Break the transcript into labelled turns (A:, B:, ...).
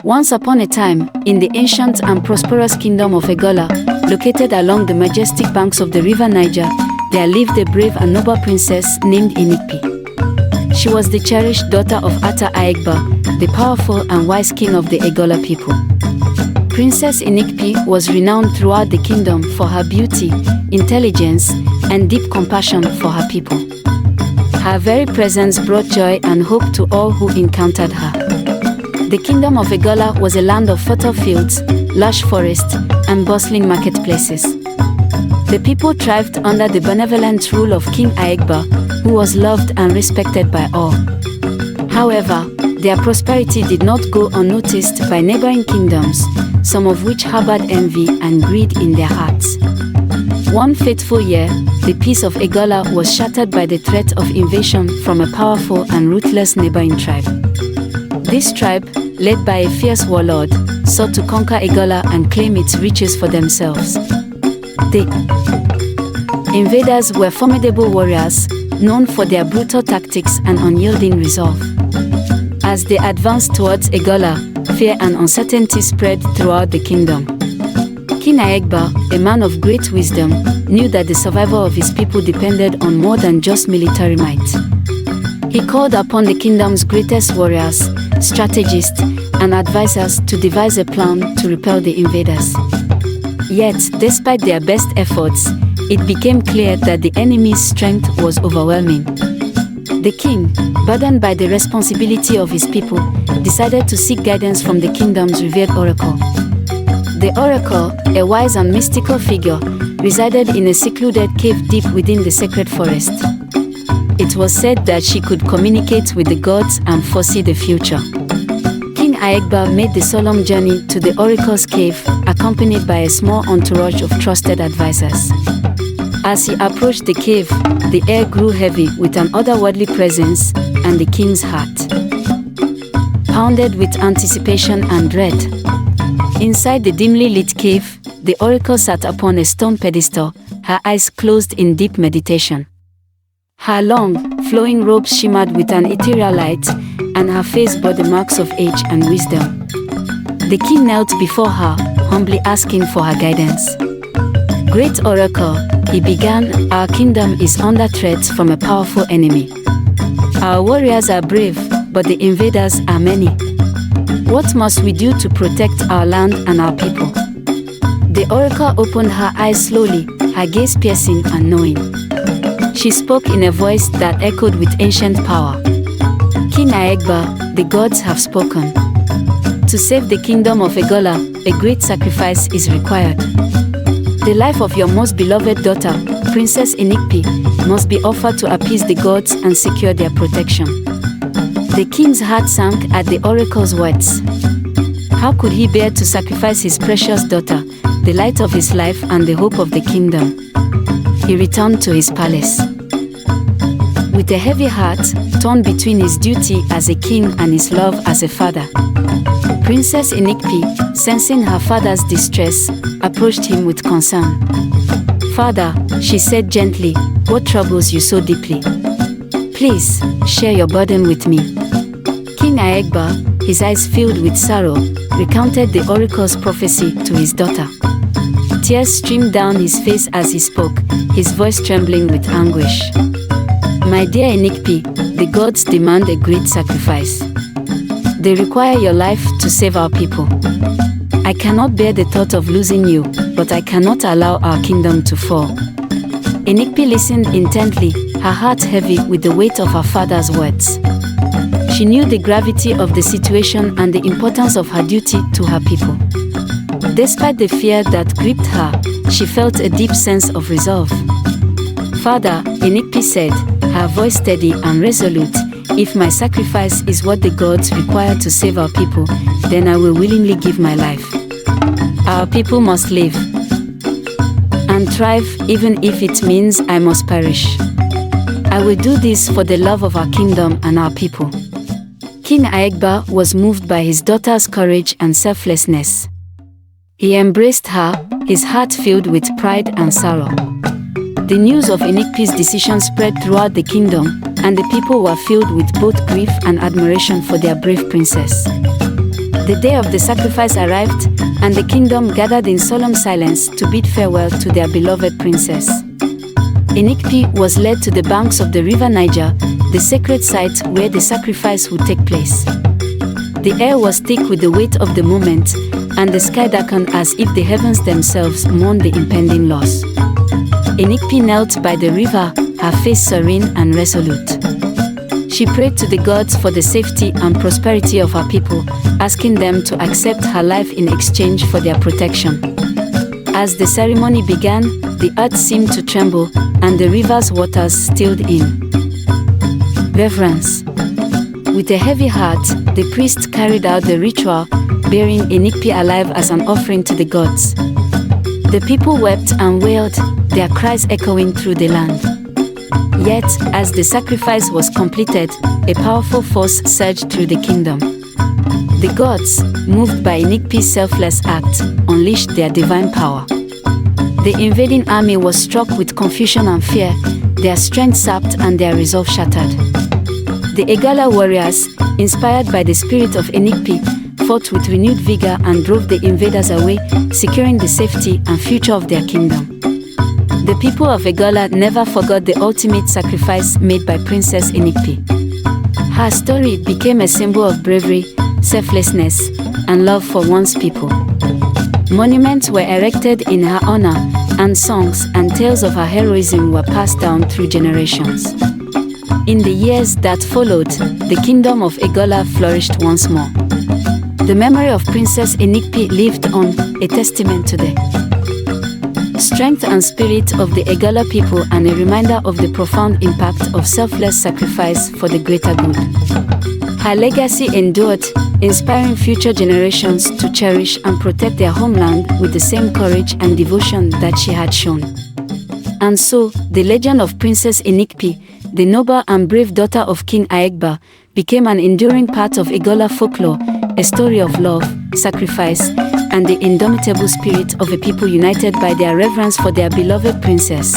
A: Once upon a time, in the ancient and prosperous kingdom of Igala, located along the majestic banks of the river Niger, there lived a brave and noble princess named Inikpi. She was the cherished daughter of Ata Aegba, the powerful and wise king of the Igala people. Princess Inikpi was renowned throughout the kingdom for her beauty, intelligence, and deep compassion for her people. Her very presence brought joy and hope to all who encountered her. The kingdom of Igala was a land of fertile fields, lush forests, and bustling marketplaces. The people thrived under the benevolent rule of King Aegba, who was loved and respected by all. However, their prosperity did not go unnoticed by neighboring kingdoms, some of which harbored envy and greed in their hearts. One fateful year, the peace of Igala was shattered by the threat of invasion from a powerful and ruthless neighboring tribe. This tribe, led by a fierce warlord, sought to conquer Igala and claim its riches for themselves. The invaders were formidable warriors, known for their brutal tactics and unyielding resolve. As they advanced towards Igala, fear and uncertainty spread throughout the kingdom. King Aegba, a man of great wisdom, knew that the survival of his people depended on more than just military might. He called upon the kingdom's greatest warriors, strategists, and advisors to devise a plan to repel the invaders. Yet, despite their best efforts, it became clear that the enemy's strength was overwhelming. The king, burdened by the responsibility of his people, decided to seek guidance from the kingdom's revered oracle. The oracle, a wise and mystical figure, resided in a secluded cave deep within the sacred forest. It was said that she could communicate with the gods and foresee the future. King Aegba made the solemn journey to the oracle's cave, accompanied by a small entourage of trusted advisors. As he approached the cave, the air grew heavy with an otherworldly presence, and the king's heart pounded with anticipation and dread. Inside the dimly lit cave, the oracle sat upon a stone pedestal, her eyes closed in deep meditation. Her long, flowing robes shimmered with an ethereal light, and her face bore the marks of age and wisdom. The king knelt before her, humbly asking for her guidance. "Great oracle," he began, "our kingdom is under threat from a powerful enemy. Our warriors are brave, but the invaders are many. What must we do to protect our land and our people?" The oracle opened her eyes slowly, her gaze piercing and knowing. She spoke in a voice that echoed with ancient power. "King Aegba, the gods have spoken. To save the kingdom of Igala, a great sacrifice is required. The life of your most beloved daughter, Princess Inikpi, must be offered to appease the gods and secure their protection." The king's heart sank at the oracle's words. How could he bear to sacrifice his precious daughter, the light of his life and the hope of the kingdom? He returned to his palace. With a heavy heart, torn between his duty as a king and his love as a father, Princess Inikpi, sensing her father's distress, approached him with concern. "Father," she said gently, "what troubles you so deeply? Please, share your burden with me." King Aegba, his eyes filled with sorrow, recounted the oracle's prophecy to his daughter. Tears streamed down his face as he spoke, his voice trembling with anguish. "My dear Inikpi, the gods demand a great sacrifice. They require your life to save our people. I cannot bear the thought of losing you, but I cannot allow our kingdom to fall." Inikpi listened intently, her heart heavy with the weight of her father's words. She knew the gravity of the situation and the importance of her duty to her people. Despite the fear that gripped her, she felt a deep sense of resolve. "Father," Inikpi said, her voice steady and resolute, "if my sacrifice is what the gods require to save our people, then I will willingly give my life. Our people must live and thrive, even if it means I must perish. I will do this for the love of our kingdom and our people." King Aegba was moved by his daughter's courage and selflessness. He embraced her, his heart filled with pride and sorrow. The news of Inikpi's decision spread throughout the kingdom, and the people were filled with both grief and admiration for their brave princess. The day of the sacrifice arrived, and the kingdom gathered in solemn silence to bid farewell to their beloved princess. Inikpi was led to the banks of the river Niger, the sacred site where the sacrifice would take place. The air was thick with the weight of the moment, and the sky darkened as if the heavens themselves mourned the impending loss. Inikpi knelt by the river, her face serene and resolute. She prayed to the gods for the safety and prosperity of her people, asking them to accept her life in exchange for their protection. As the ceremony began, the earth seemed to tremble, and the river's waters stilled in reverence. With a heavy heart, the priest carried out the ritual, bearing Inikpi alive as an offering to the gods. The people wept and wailed, their cries echoing through the land. Yet, as the sacrifice was completed, a powerful force surged through the kingdom. The gods, moved by Inikpi's selfless act, unleashed their divine power. The invading army was struck with confusion and fear, their strength sapped and their resolve shattered. The Igala warriors, inspired by the spirit of Inikpi, fought with renewed vigor and drove the invaders away, securing the safety and future of their kingdom. The people of Igala never forgot the ultimate sacrifice made by Princess Inikpi. Her story became a symbol of bravery, selflessness, and love for one's people. Monuments were erected in her honor, and songs and tales of her heroism were passed down through generations. In the years that followed, the kingdom of Igala flourished once more. The memory of Princess Inikpi lived on, a testament to the strength and spirit of the Igala people and a reminder of the profound impact of selfless sacrifice for the greater good. Her legacy endured, inspiring future generations to cherish and protect their homeland with the same courage and devotion that she had shown. And so, the legend of Princess Inikpi, the noble and brave daughter of King Aegba, became an enduring part of Igala folklore, a story of love, sacrifice, and the indomitable spirit of a people united by their reverence for their beloved princess.